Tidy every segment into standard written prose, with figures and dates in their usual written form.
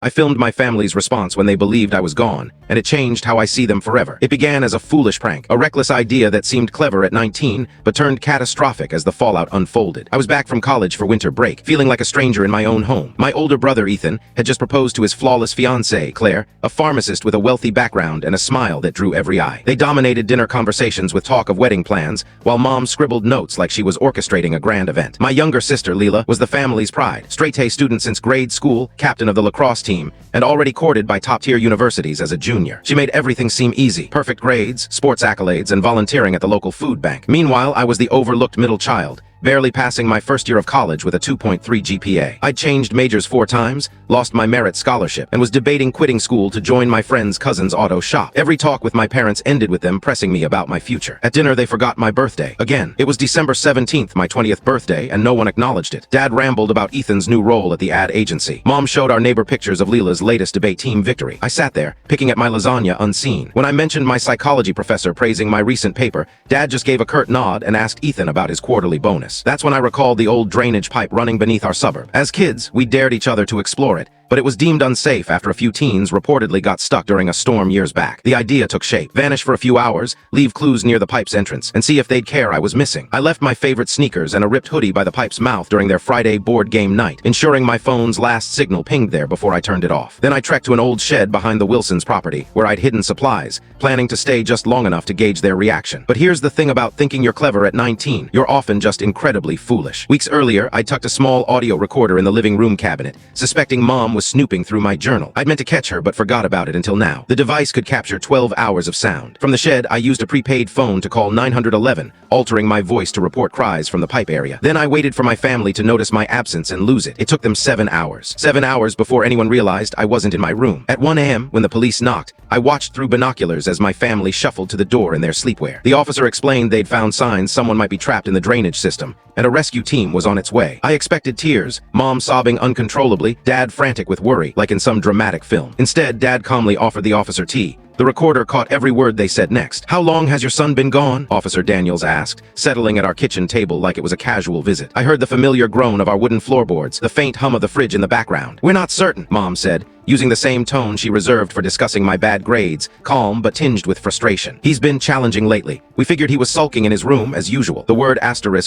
I filmed my family's response when they believed I was gone, and it changed how I see them forever. It began as a foolish prank, a reckless idea that seemed clever at 19, but turned catastrophic as the fallout unfolded. I was back from college for winter break, feeling like a stranger in my own home. My older brother, Ethan, had just proposed to his flawless fiancée, Claire, a pharmacist with a wealthy background and a smile that drew every eye. They dominated dinner conversations with talk of wedding plans, while Mom scribbled notes like she was orchestrating a grand event. My younger sister, Leela, was the family's pride, straight-A student since grade school, captain of the lacrosse team, and already courted by top-tier universities as a junior. She made everything seem easy: perfect grades, sports accolades, and volunteering at the local food bank. Meanwhile, I was the overlooked middle child, barely passing my first year of college with a 2.3 GPA. I'd changed majors 4 times, lost my merit scholarship, and was debating quitting school to join my friend's cousin's auto shop. Every talk with my parents ended with them pressing me about my future. At dinner, they forgot my birthday. Again, it was December 17th, my 20th birthday, and no one acknowledged it. Dad rambled about Ethan's new role at the ad agency. Mom showed our neighbor pictures of Leela's latest debate team victory. I sat there, picking at my lasagna unseen. When I mentioned my psychology professor praising my recent paper, Dad just gave a curt nod and asked Ethan about his quarterly bonus. That's when I recalled the old drainage pipe running beneath our suburb. As kids, we dared each other to explore it, but it was deemed unsafe after a few teens reportedly got stuck during a storm years back. The idea took shape: vanish for a few hours, leave clues near the pipe's entrance, and see if they'd care I was missing. I left my favorite sneakers and a ripped hoodie by the pipe's mouth during their Friday board game night, ensuring my phone's last signal pinged there before I turned it off. Then I trekked to an old shed behind the Wilsons' property, where I'd hidden supplies, planning to stay just long enough to gauge their reaction. But here's the thing about thinking you're clever at 19, you're often just incredibly foolish. Weeks earlier, I tucked a small audio recorder in the living room cabinet, suspecting Mom was snooping through my journal. I'd meant to catch her, but forgot about it until now. The device could capture 12 hours of sound. From the shed, I used a prepaid phone to call 911, altering my voice to report cries from the pipe area. Then I waited for my family to notice my absence and lose it. It took them 7 hours. 7 hours before anyone realized I wasn't in my room. At 1 a.m., when the police knocked, I watched through binoculars as my family shuffled to the door in their sleepwear. The officer explained they'd found signs someone might be trapped in the drainage system, and a rescue team was on its way. I expected tears, Mom sobbing uncontrollably, Dad frantic with worry, like in some dramatic film. Instead, Dad calmly offered the officer tea. The recorder caught every word they said next. "How long has your son been gone?" Officer Daniels asked, settling at our kitchen table like it was a casual visit. I heard the familiar groan of our wooden floorboards, the faint hum of the fridge in the background. "We're not certain," Mom said, using the same tone she reserved for discussing my bad grades, calm but tinged with frustration. "He's been challenging lately. We figured he was sulking in his room as usual." The word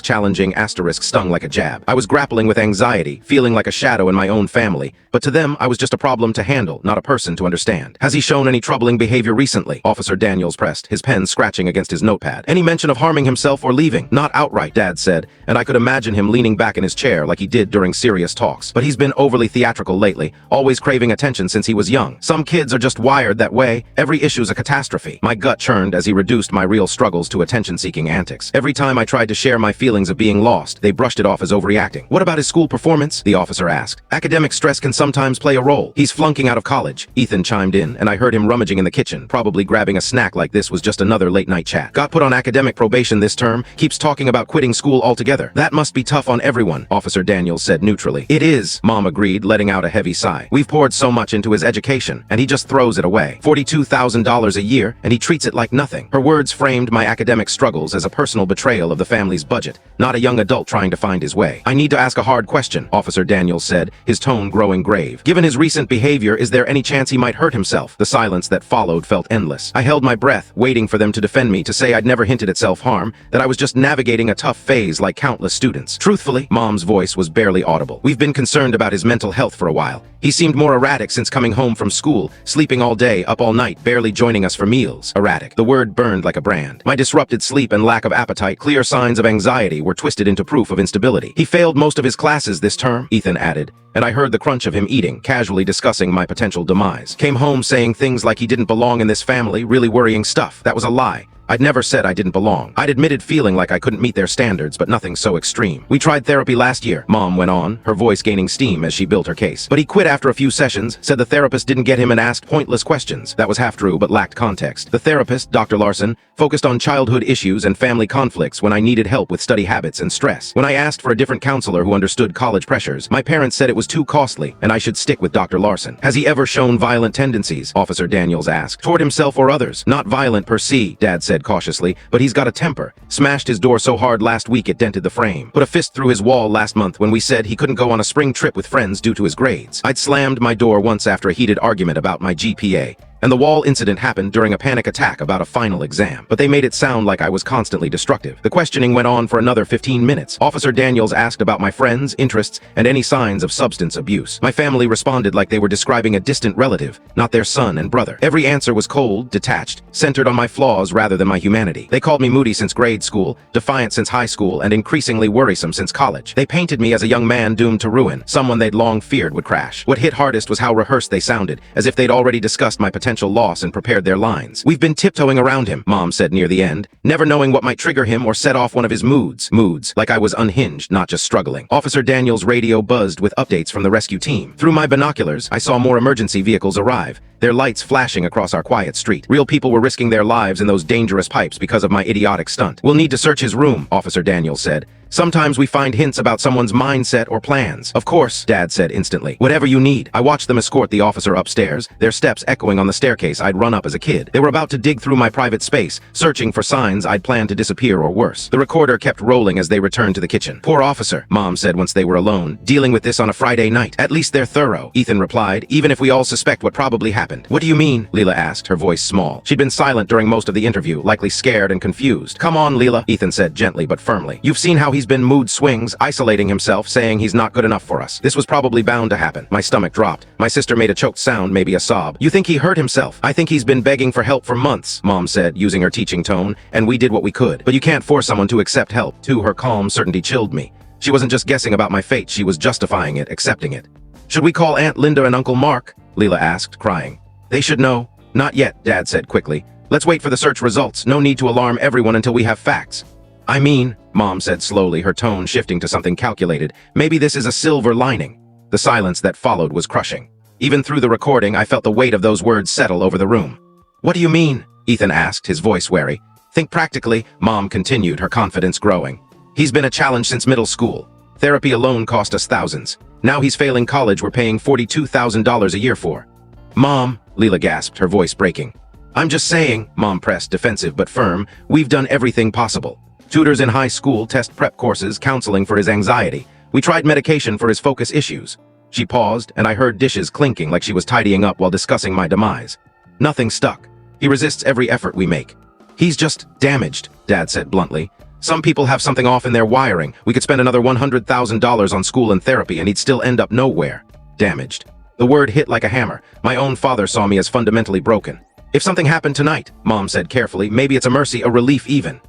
*challenging* stung like a jab. I was grappling with anxiety, feeling like a shadow in my own family, but to them I was just a problem to handle, not a person to understand. "Has he shown any troubling behavior recently?" Officer Daniels pressed, his pen scratching against his notepad. "Any mention of harming himself or leaving?" "Not outright," Dad said, and I could imagine him leaning back in his chair like he did during serious talks. "But he's been overly theatrical lately, always craving attention since he was young. Some kids are just wired that way. Every issue's a catastrophe." My gut churned as he reduced my real struggles to attention-seeking antics. Every time I tried to share my feelings of being lost, they brushed it off as overreacting. "What about his school performance?" the officer asked. "Academic stress can sometimes play a role. He's flunking out of college," Ethan chimed in, and I heard him rummaging in the kitchen, probably grabbing a snack like this was just another late-night chat. "Got put on academic probation this term, keeps talking about quitting school altogether." "That must be tough on everyone," Officer Daniels said neutrally. "It is," Mom agreed, letting out a heavy sigh. "We've poured so much into his education, and he just throws it away. $42,000 a year, and he treats it like nothing." Her words framed my academic struggles as a personal betrayal of the family's budget, not a young adult trying to find his way. "I need to ask a hard question," Officer Daniels said, his tone growing grave. "Given his recent behavior, is there any chance he might hurt himself?" The silence that followed felt endless. I held my breath, waiting for them to defend me, to say I'd never hinted at self-harm, that I was just navigating a tough phase like countless students. "Truthfully," Mom's voice was barely audible, "we've been concerned about his mental health for a while. He seemed more erratic since coming home from school, sleeping all day, up all night, barely joining us for meals." Erratic. The word burned like a brand. My disrupted sleep and lack of appetite, clear signs of anxiety, were twisted into proof of instability. "He failed most of his classes this term," Ethan added, and I heard the crunch of him eating, casually discussing my potential demise. "Came home saying things like he didn't belong in this family, really worrying stuff." That was a lie. I'd never said I didn't belong. I'd admitted feeling like I couldn't meet their standards, but nothing so extreme. "We tried therapy last year," Mom went on, her voice gaining steam as she built her case. "But he quit after a few sessions, said the therapist didn't get him and asked pointless questions." That was half true, but lacked context. The therapist, Dr. Larson, focused on childhood issues and family conflicts when I needed help with study habits and stress. When I asked for a different counselor who understood college pressures, my parents said it was too costly, and I should stick with Dr. Larson. "Has he ever shown violent tendencies?" Officer Daniels asked. "Toward himself or others?" "Not violent per se," Dad said said cautiously, but he's got a temper. Smashed his door so hard last week it dented the frame. Put a fist through his wall last month when we said he couldn't go on a spring trip with friends due to his grades. I'd slammed my door once after a heated argument about my GPA. And the wall incident happened during a panic attack about a final exam. But they made it sound like I was constantly destructive. The questioning went on for another 15 minutes. Officer Daniels asked about my friends, interests, and any signs of substance abuse. My family responded like they were describing a distant relative, not their son and brother. Every answer was cold, detached, centered on my flaws rather than my humanity. They called me moody since grade school, defiant since high school, and increasingly worrisome since college. They painted me as a young man doomed to ruin, someone they'd long feared would crash. What hit hardest was how rehearsed they sounded, as if they'd already discussed my potential loss and prepared their lines. We've been tiptoeing around him, Mom said near the end, never knowing what might trigger him or set off one of his moods, like I was unhinged, not just struggling. Officer Daniels' radio buzzed with updates from the rescue team. Through my binoculars, I saw more emergency vehicles arrive, their lights flashing across our quiet street. Real people were risking their lives in those dangerous pipes because of my idiotic stunt. We'll need to search his room, Officer Daniels said. Sometimes we find hints about someone's mindset or plans. Of course, Dad said instantly. Whatever you need. I watched them escort the officer upstairs, their steps echoing on the staircase I'd run up as a kid. They were about to dig through my private space, searching for signs I'd planned to disappear or worse. The recorder kept rolling as they returned to the kitchen. Poor officer, Mom said once they were alone, dealing with this on a Friday night. At least they're thorough, Ethan replied, even if we all suspect what probably happened. What do you mean? Leela asked, her voice small. She'd been silent during most of the interview, likely scared and confused. Come on, Leela, Ethan said gently but firmly. You've seen how he's been mood swings, isolating himself, saying he's not good enough for us. This was probably bound to happen. My stomach dropped. My sister made a choked sound, maybe a sob. You think he hurt himself? I think he's been begging for help for months, Mom said, using her teaching tone, and we did what we could. But you can't force someone to accept help. Too, her calm certainty chilled me. She wasn't just guessing about my fate, she was justifying it, accepting it. Should we call Aunt Linda and Uncle Mark? Leela asked, crying. They should know. Not yet, Dad said quickly. Let's wait for the search results. No need to alarm everyone until we have facts. I mean, Mom said slowly, her tone shifting to something calculated, maybe this is a silver lining. The silence that followed was crushing. Even through the recording, I felt the weight of those words settle over the room. What do you mean? Ethan asked, his voice wary. Think practically, Mom continued, her confidence growing. He's been a challenge since middle school. Therapy alone cost us thousands. Now he's failing college we're paying $42,000 a year for. Mom, Leela gasped, her voice breaking. I'm just saying, Mom pressed, defensive but firm, we've done everything possible. Tutors in high school, test prep courses, counseling for his anxiety. We tried medication for his focus issues. She paused, and I heard dishes clinking like she was tidying up while discussing my demise. Nothing stuck. He resists every effort we make. He's just damaged, Dad said bluntly. Some people have something off in their wiring. We could spend another $100,000 on school and therapy and he'd still end up nowhere. Damaged. The word hit like a hammer. My own father saw me as fundamentally broken. If something happened tonight, Mom said carefully, maybe it's a mercy, a relief even.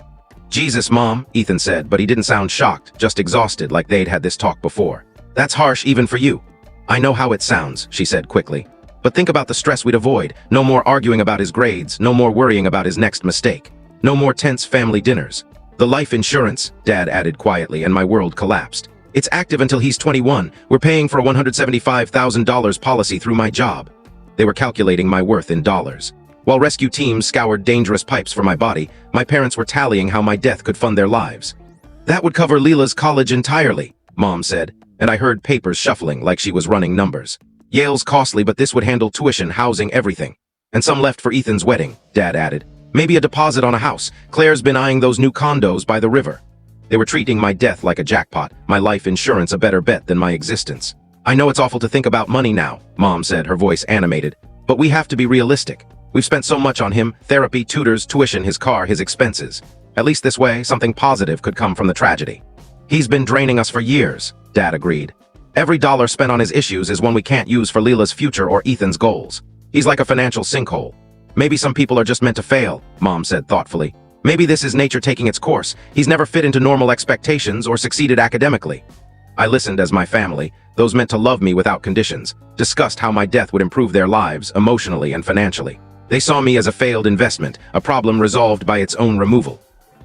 Jesus, Mom, Ethan said, but he didn't sound shocked, just exhausted like they'd had this talk before. That's harsh even for you. I know how it sounds, she said quickly. But think about the stress we'd avoid. No more arguing about his grades, no more worrying about his next mistake. No more tense family dinners. The life insurance, Dad added quietly, and my world collapsed. It's active until he's 21. We're paying for a $175,000 policy through my job. They were calculating my worth in dollars. While rescue teams scoured dangerous pipes for my body, my parents were tallying how my death could fund their lives. That would cover Leela's college entirely, Mom said, and I heard papers shuffling like she was running numbers. Yale's costly, but this would handle tuition, housing, everything. And some left for Ethan's wedding, Dad added. Maybe a deposit on a house. Claire's been eyeing those new condos by the river. They were treating my death like a jackpot, my life insurance a better bet than my existence. I know it's awful to think about money now, Mom said, her voice animated, but we have to be realistic. We've spent so much on him, therapy, tutors, tuition, his car, his expenses. At least this way, something positive could come from the tragedy. He's been draining us for years, Dad agreed. Every dollar spent on his issues is one we can't use for Leela's future or Ethan's goals. He's like a financial sinkhole. Maybe some people are just meant to fail, Mom said thoughtfully. Maybe this is nature taking its course. He's never fit into normal expectations or succeeded academically. I listened as my family, those meant to love me without conditions, discussed how my death would improve their lives emotionally and financially. They saw me as a failed investment, a problem resolved by its own removal.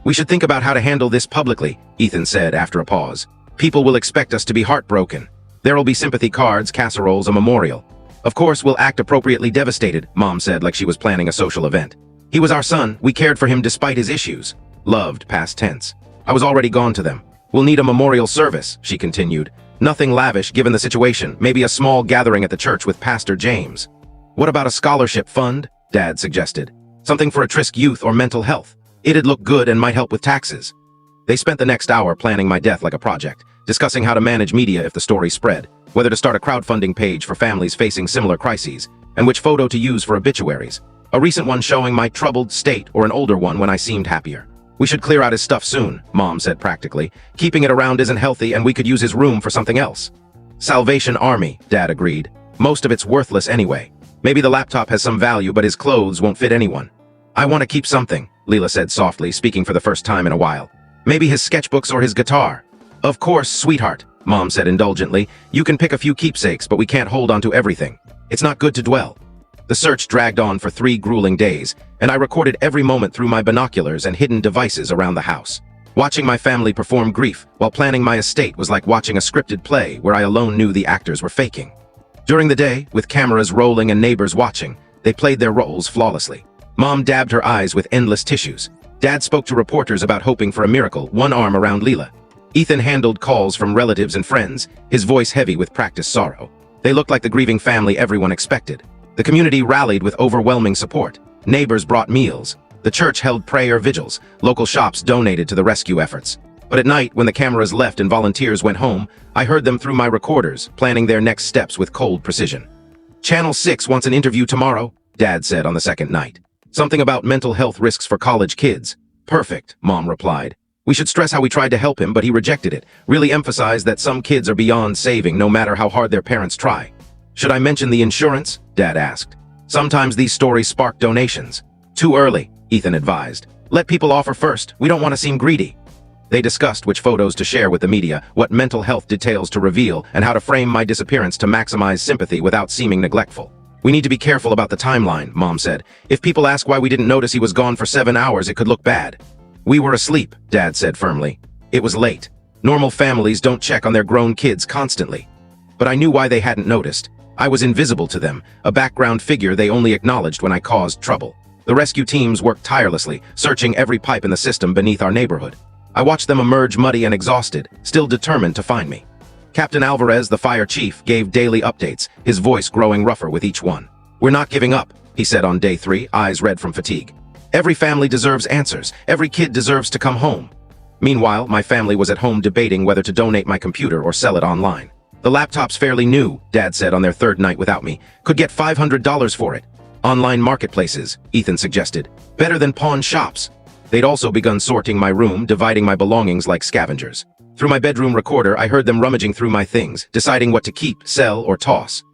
We should think about how to handle this publicly, Ethan said after a pause. People will expect us to be heartbroken. There will be sympathy cards, casseroles, a memorial. Of course, we'll act appropriately devastated, Mom said like she was planning a social event. He was our son. We cared for him despite his issues. Loved, past tense. I was already gone to them. We'll need a memorial service, she continued. Nothing lavish given the situation, maybe a small gathering at the church with Pastor James. What about a scholarship fund? Dad suggested. Something for at-risk youth or mental health. It'd look good and might help with taxes. They spent the next hour planning my death like a project, discussing how to manage media if the story spread, whether to start a crowdfunding page for families facing similar crises, and which photo to use for obituaries. A recent one showing my troubled state or an older one when I seemed happier. We should clear out his stuff soon, Mom said practically. Keeping it around isn't healthy and we could use his room for something else. Salvation Army, Dad agreed. Most of it's worthless anyway. Maybe the laptop has some value, but his clothes won't fit anyone. I want to keep something, Leela said softly, speaking for the first time in a while. Maybe his sketchbooks or his guitar. Of course, sweetheart, Mom said indulgently. You can pick a few keepsakes, but we can't hold on to everything. It's not good to dwell. The search dragged on for 3 grueling days, and I recorded every moment through my binoculars and hidden devices around the house. Watching my family perform grief while planning my estate was like watching a scripted play where I alone knew the actors were faking. During the day, with cameras rolling and neighbors watching, they played their roles flawlessly. Mom dabbed her eyes with endless tissues. Dad spoke to reporters about hoping for a miracle, one arm around Leela. Ethan handled calls from relatives and friends, his voice heavy with practiced sorrow. They looked like the grieving family everyone expected. The community rallied with overwhelming support. Neighbors brought meals. The church held prayer vigils. Local shops donated to the rescue efforts. But at night, when the cameras left and volunteers went home, I heard them through my recorders, planning their next steps with cold precision. Channel 6 wants an interview tomorrow, Dad said on the second night. Something about mental health risks for college kids. Perfect, Mom replied. We should stress how we tried to help him, but he rejected it. Really emphasize that some kids are beyond saving no matter how hard their parents try. Should I mention the insurance? Dad asked. Sometimes these stories spark donations. Too early, Ethan advised. Let people offer first. We don't want to seem greedy. They discussed which photos to share with the media, what mental health details to reveal, and how to frame my disappearance to maximize sympathy without seeming neglectful. We need to be careful about the timeline, Mom said. If people ask why we didn't notice he was gone for 7 hours, it could look bad. We were asleep, Dad said firmly. It was late. Normal families don't check on their grown kids constantly. But I knew why they hadn't noticed. I was invisible to them, a background figure they only acknowledged when I caused trouble. The rescue teams worked tirelessly, searching every pipe in the system beneath our neighborhood. I watched them emerge muddy and exhausted, still determined to find me. Captain Alvarez, the fire chief, gave daily updates, his voice growing rougher with each one. We're not giving up, he said on day 3, eyes red from fatigue. Every family deserves answers. Every kid deserves to come home. Meanwhile, my family was at home debating whether to donate my computer or sell it online. The laptop's fairly new, Dad said on their 3rd night without me. Could get $500 for it. Online marketplaces, Ethan suggested. Better than pawn shops. They'd also begun sorting my room, dividing my belongings like scavengers. Through my bedroom recorder, I heard them rummaging through my things, deciding what to keep, sell, or toss.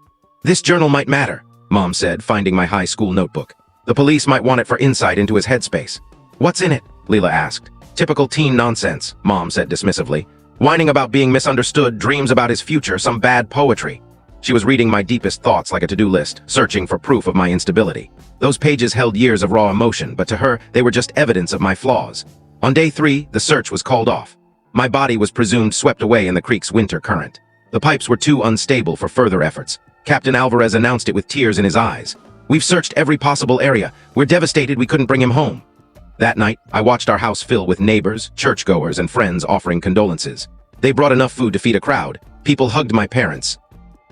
This journal might matter, Mom said, finding my high school notebook. The police might want it for insight into his headspace. What's in it? Leela asked. Typical teen nonsense, Mom said dismissively. Whining about being misunderstood, dreams about his future, some bad poetry. She was reading my deepest thoughts like a to-do list, searching for proof of my instability. Those pages held years of raw emotion, but to her, they were just evidence of my flaws. On day 3, the search was called off. My body was presumed swept away in the creek's winter current. The pipes were too unstable for further efforts. Captain Alvarez announced it with tears in his eyes. We've searched every possible area. We're devastated we couldn't bring him home. That night, I watched our house fill with neighbors, churchgoers, and friends offering condolences. They brought enough food to feed a crowd. People hugged my parents,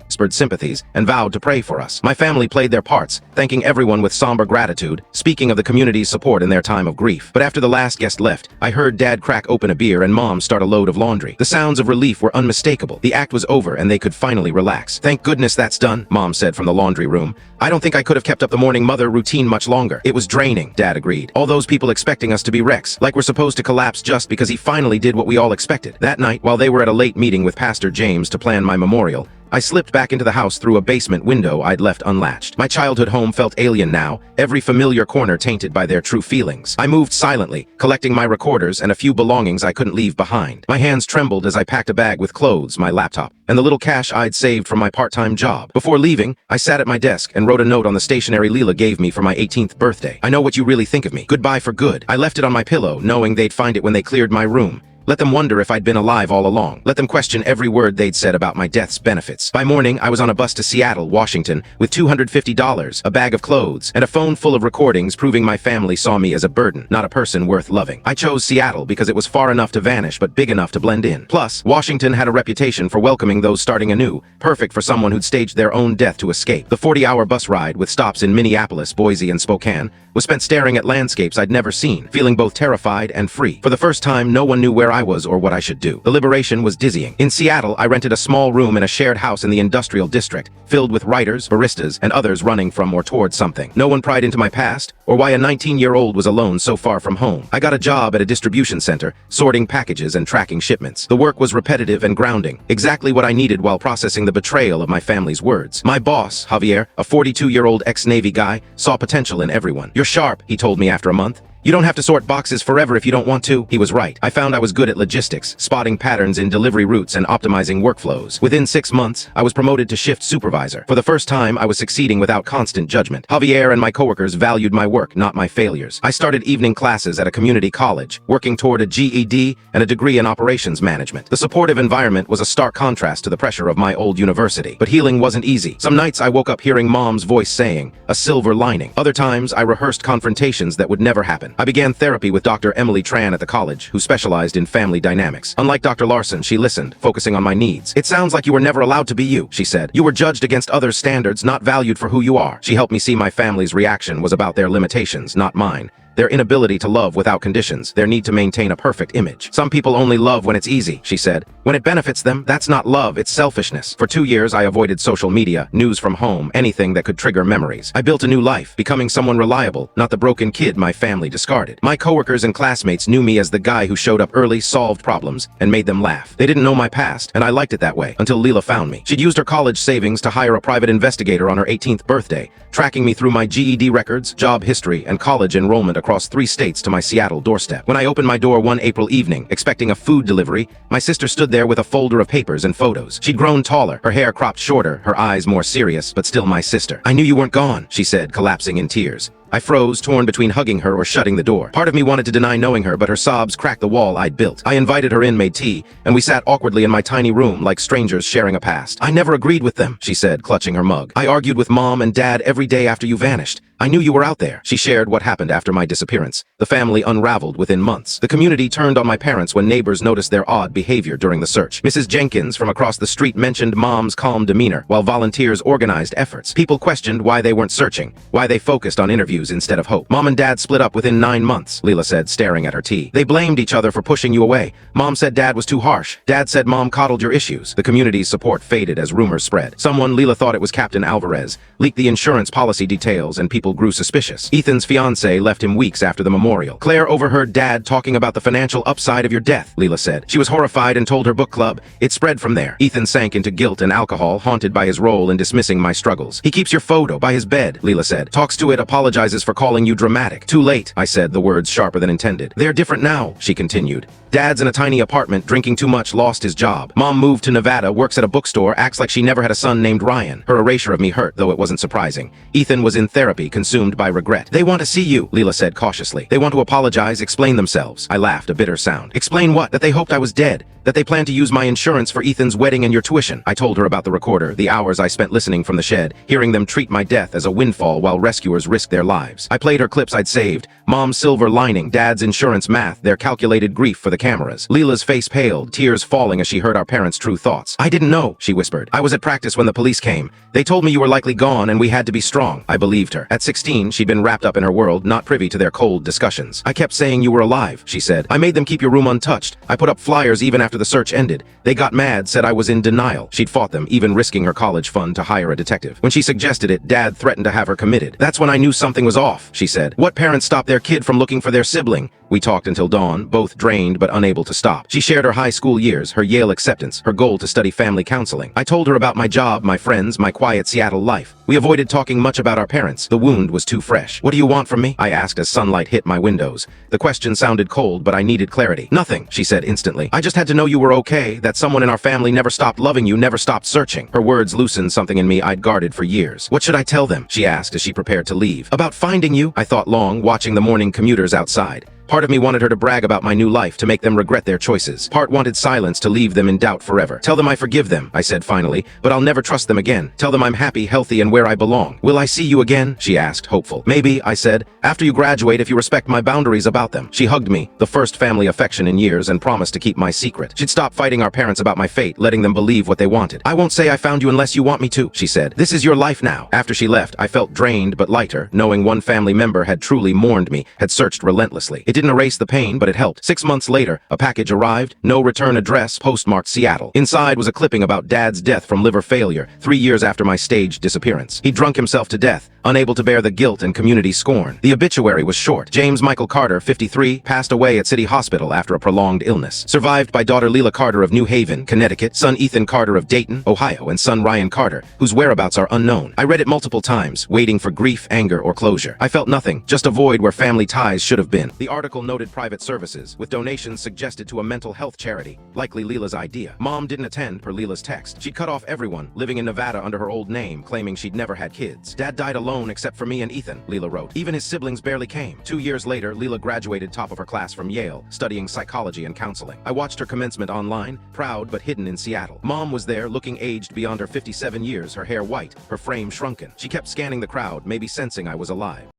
whispered sympathies, and vowed to pray for us. My family played their parts, thanking everyone with somber gratitude, speaking of the community's support in their time of grief. But after the last guest left, I heard Dad crack open a beer and Mom start a load of laundry. The sounds of relief were unmistakable. The act was over and they could finally relax. Thank goodness that's done, Mom said from the laundry room. I don't think I could have kept up the morning mother routine much longer. It was draining, Dad agreed. All those people expecting us to be wrecks, like we're supposed to collapse just because he finally did what we all expected. That night, while they were at a late meeting with Pastor James to plan my memorial, I slipped back into the house through a basement window I'd left unlatched. My childhood home felt alien now, every familiar corner tainted by their true feelings. I moved silently, collecting my recorders and a few belongings I couldn't leave behind. My hands trembled as I packed a bag with clothes, my laptop, and the little cash I'd saved from my part-time job. Before leaving, I sat at my desk and wrote a note on the stationery Leela gave me for my 18th birthday. I know what you really think of me. Goodbye for good. I left it on my pillow, knowing they'd find it when they cleared my room. Let them wonder if I'd been alive all along. Let them question every word they'd said about my death's benefits. By morning, I was on a bus to Seattle, Washington, with $250, a bag of clothes, and a phone full of recordings proving my family saw me as a burden, not a person worth loving. I chose Seattle because it was far enough to vanish but big enough to blend in. Plus, Washington had a reputation for welcoming those starting anew, perfect for someone who'd staged their own death to escape. The 40-hour bus ride, with stops in Minneapolis, Boise, and Spokane, was spent staring at landscapes I'd never seen, feeling both terrified and free. For the first time, no one knew where I was or what I should do. The liberation was dizzying. In Seattle, I rented a small room in a shared house in the industrial district, filled with writers, baristas, and others running from or toward something. No one pried into my past, or why a 19-year-old was alone so far from home. I got a job at a distribution center, sorting packages and tracking shipments. The work was repetitive and grounding, exactly what I needed while processing the betrayal of my family's words. My boss, Javier, a 42-year-old ex-Navy guy, saw potential in everyone. "You're sharp," he told me after a month. "You don't have to sort boxes forever if you don't want to." He was right. I found I was good at logistics, spotting patterns in delivery routes and optimizing workflows. Within 6 months, I was promoted to shift supervisor. For the first time, I was succeeding without constant judgment. Javier and my coworkers valued my work, not my failures. I started evening classes at a community college, working toward a GED and a degree in operations management. The supportive environment was a stark contrast to the pressure of my old university. But healing wasn't easy. Some nights I woke up hearing Mom's voice saying, "A silver lining." Other times, I rehearsed confrontations that would never happen. I began therapy with Dr. Emily Tran at the college, who specialized in family dynamics. Unlike Dr. Larson, she listened, focusing on my needs. "It sounds like you were never allowed to be you," she said. "You were judged against others' standards, not valued for who you are." She helped me see my family's reaction was about their limitations, not mine. Their inability to love without conditions, their need to maintain a perfect image. "Some people only love when it's easy," she said. "When it benefits them, that's not love, it's selfishness." For 2 years, I avoided social media, news from home, anything that could trigger memories. I built a new life, becoming someone reliable, not the broken kid my family discarded. My coworkers and classmates knew me as the guy who showed up early, solved problems, and made them laugh. They didn't know my past, and I liked it that way, until Leela found me. She'd used her college savings to hire a private investigator on her 18th birthday, tracking me through my GED records, job history, and college enrollment across 3 states to my Seattle doorstep. When I opened my door one April evening, expecting a food delivery, my sister stood there with a folder of papers and photos. She'd grown taller, her hair cropped shorter, her eyes more serious, but still my sister. "I knew you weren't gone," she said, collapsing in tears. I froze, torn between hugging her or shutting the door. Part of me wanted to deny knowing her, but her sobs cracked the wall I'd built. I invited her in, made tea, and we sat awkwardly in my tiny room like strangers sharing a past. "I never agreed with them," she said, clutching her mug. "I argued with Mom and Dad every day after you vanished. I knew you were out there." She shared what happened after my disappearance. The family unraveled within months. The community turned on my parents when neighbors noticed their odd behavior during the search. Mrs. Jenkins from across the street mentioned Mom's calm demeanor, while volunteers organized efforts. People questioned why they weren't searching, why they focused on interviews instead of hope. "Mom and Dad split up within 9 months, Leela said, staring at her tea. "They blamed each other for pushing you away. Mom said Dad was too harsh. Dad said Mom coddled your issues." The community's support faded as rumors spread. Someone, Leela thought it was Captain Alvarez, leaked the insurance policy details and people grew suspicious. Ethan's fiancée left him weeks after the memorial. "Claire overheard Dad talking about the financial upside of your death," Leela said. She was horrified and told her book club. It spread from there. Ethan sank into guilt and alcohol, haunted by his role in dismissing my struggles. "He keeps your photo by his bed," Leela said. "Talks to it, apologizes for calling you dramatic." "Too late," I said, the words sharper than intended. "They're different now," she continued. "Dad's in a tiny apartment, drinking too much, lost his job. Mom moved to Nevada, works at a bookstore, acts like she never had a son named Ryan." Her erasure of me hurt, though it wasn't surprising. Ethan was in therapy, consumed by regret. "They want to see you," Leela said cautiously. "They want to apologize, explain themselves." I laughed, a bitter sound. "Explain what? That they hoped I was dead? That they plan to use my insurance for Ethan's wedding and your tuition?" I told her about the recorder, the hours I spent listening from the shed, hearing them treat my death as a windfall while rescuers risked their lives. I played her clips I'd saved. Mom's silver lining, Dad's insurance math, their calculated grief for the cameras. Leela's face paled, tears falling as she heard our parents' true thoughts. "I didn't know," she whispered. "I was at practice when the police came. They told me you were likely gone and we had to be strong." I believed her. At 16, she'd been wrapped up in her world, not privy to their cold discussions. "I kept saying you were alive," she said. "I made them keep your room untouched. I put up flyers even after the search ended. They got mad, said I was in denial." She'd fought them, even risking her college fund to hire a detective. When she suggested it, Dad threatened to have her committed. "That's when I knew something was off," she said. "What parents stop their kid from looking for their sibling?" We talked until dawn, both drained but unable to stop. She shared her high school years, her Yale acceptance, her goal to study family counseling. I told her about my job, my friends, my quiet Seattle life. We avoided talking much about our parents. The wound was too fresh. "What do you want from me?" I asked as sunlight hit my windows. The question sounded cold, but I needed clarity. "Nothing," she said instantly. "I just had to know you were okay, that someone in our family never stopped loving you, never stopped searching." Her words loosened something in me I'd guarded for years. "What should I tell them?" she asked as she prepared to leave. "About finding you?" I thought long, watching the morning commuters outside. Part of me wanted her to brag about my new life to make them regret their choices. Part wanted silence to leave them in doubt forever. Tell them I forgive them, I said finally, but I'll never trust them again. Tell them I'm happy, healthy, and where I belong. Will I see you again? She asked, hopeful. Maybe, I said, after you graduate if you respect my boundaries about them. She hugged me, the first family affection in years, and promised to keep my secret. She'd stop fighting our parents about my fate, letting them believe what they wanted. I won't say I found you unless you want me to, she said. This is your life now. After she left, I felt drained but lighter, knowing one family member had truly mourned me, had searched relentlessly. It didn't erase the pain, but it helped. 6 months later, a package arrived, no return address, postmarked Seattle. Inside was a clipping about Dad's death from liver failure, 3 years after my staged disappearance. He drunk himself to death, unable to bear the guilt and community scorn. The obituary was short. James Michael Carter, 53, passed away at City Hospital after a prolonged illness. Survived by daughter Leila Carter of New Haven, Connecticut, son Ethan Carter of Dayton, Ohio, and son Ryan Carter, whose whereabouts are unknown. I read it multiple times, waiting for grief, anger, or closure. I felt nothing, just a void where family ties should have been. The article noted private services, with donations suggested to a mental health charity, likely Leila's idea. Mom didn't attend per Leila's text. She'd cut off everyone, living in Nevada under her old name, claiming she'd never had kids. Dad died alone except for me and Ethan, Leila wrote. Even his siblings barely came. 2 years later, Leila graduated top of her class from Yale, studying psychology and counseling. I watched her commencement online, proud but hidden in Seattle. Mom was there, looking aged beyond her 57 years, her hair white, her frame shrunken. She kept scanning the crowd, maybe sensing I was alive.